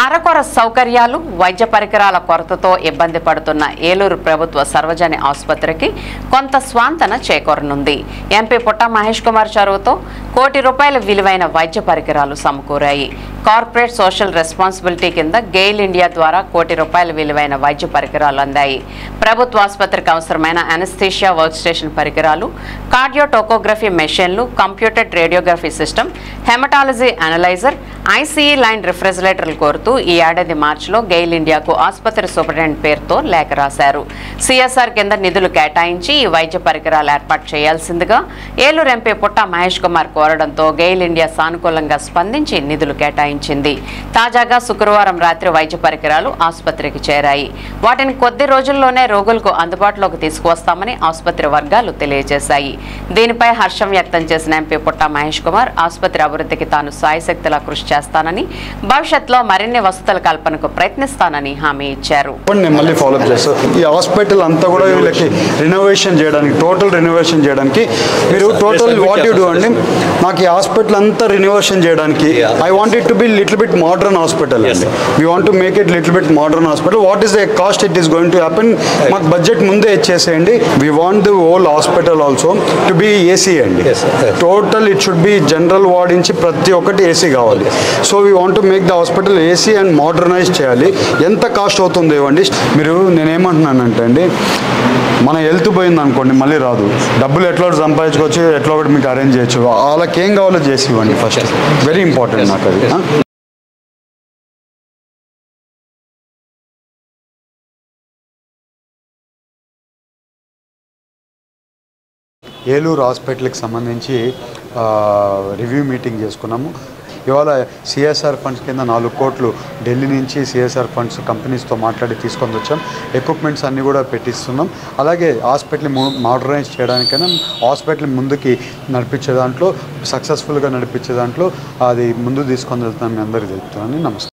అరకొర సౌకర్యాలు వైద్య పరికరాల కొరతతో ఇబ్బంది పడుతున్న ఏలూరు ప్రభుత్వ సర్వజని ఆసుపత్రికి కొంత స్వాంతన చేకూరనుంది. ఎంపీ పుట్ట మహేష్ కుమార్ చొరవతో ₹1 కోటి విలువైన వైద్య పరికరాలు సమకూరాయి. కార్పొరేట్ సోషల్ రెస్పాన్సిబిలిటీ కింద గెయిల్ ఇండియా ద్వారా ₹1 కోటి విలువైన వైద్య పరికరాలు అందాయి. ప్రభుత్వ ఆసుపత్రికి అవసరమైన అనస్థీషియా వర్క్ స్టేషన్ పరికరాలు, కార్డియోటోకోగ్రఫీ మెషిన్లు, computed radiography system, haematology analyser, ICE line రిఫ్రిజిరేటర్లు కోరుతూ ఈ ఏడాది మార్చిలో గెయిల్ ఇండియాకు ఆసుపత్రి సూపరింటెండెంట్ పేరుతో లేఖ రాశారు. సిఎస్ఆర్ కింద నిధులు కేటాయించి ఈ వైద్య పరికరాలు ఏర్పాటు చేయాల్సిందిగా ఏలూరు ఎంపీ పుట్ట మహేష్ కుమార్ కోరడంతో గెయిల్ ఇండియా సానుకూలంగా స్పందించి నిధులు కేటాయించింది. తాజాగా శుక్రవారం రాత్రి వైద్య పరికరాలు ఆసుపత్రికి చేరాయి. వాటిని కొద్ది రోజుల్లోనే రోగులకు అందుబాటులోకి తీసుకువస్తామని ఆసుపత్రి వర్గాలు తెలియజేశాయి. దీనిపై హర్షం వ్యక్తం చేసిన ఎంపీ పుట్ట మహేష్ కుమార్ ఆసుపత్రి అభివృద్ధికి తాను సాయశక్తిలా కృషి చేస్తానని, భవిష్యత్తులో మరిన్ని వసతుల కల్పనకు ప్రయత్నిస్తానని హామీ ఇచ్చారు. ఈ హాస్పిటల్ అంతా కూడా వీళ్ళకి రినోవేషన్ చేయడానికి, టోటల్ రినోవేషన్ చేయడానికి మీరు టోటల్ వాట్ యు డు అండి, నాకు ఈ హాస్పిటల్ అంతా రినోవేషన్ చేయడానికి I want it to be little bit modern hospital అండి. We want to make it little bit modern hospital. What is the cost it is going to happen, మాకు budget ముందే ఇచ్చేసేయండి. We want the whole hospital also to be AC అండి. Total it should be general ward నుంచి ప్రతి ఒక్కటి AC కావాలి. So we want to make the hospital AC and modernise చేయాలి. ఎంత కాస్ట్ అవుతుందో ఇవ్వండి. మీరు నేనేమంటున్నానంటే అండి, మన హెల్త్ పోయింది అనుకోండి మళ్ళీ రాదు. డబ్బులు ఎట్లా సంపాదించుకోవచ్చు, ఎట్లా ఒకటి మీకు అరేంజ్ చేయొచ్చు. వాళ్ళకి ఏం కావాలో చేసి ఇవ్వండి ఫస్ట్. వెరీ ఇంపార్టెంట్ నాకు అది. ఏలూరు హాస్పిటల్కి సంబంధించి రివ్యూ మీటింగ్ చేసుకున్నాము. ఇవాళ సిఎస్ఆర్ ఫండ్స్ కింద 4 కోట్లు ఢిల్లీ నుంచి సిఎస్ఆర్ ఫండ్స్ కంపెనీస్తో మాట్లాడి తీసుకొని వచ్చాం. ఎక్విప్మెంట్స్ అన్నీ కూడా పెట్టిస్తున్నాం. అలాగే హాస్పిటల్ మోడర్నైజ్ చేయడానికైనా హాస్పిటల్ ముందుకి నడిపించే దాంట్లో, సక్సెస్ఫుల్గా నడిపించే దాంట్లో అది ముందు తీసుకొని వెళ్తాను. మీ అందరికీ చెప్తున్నాను. నమస్తే.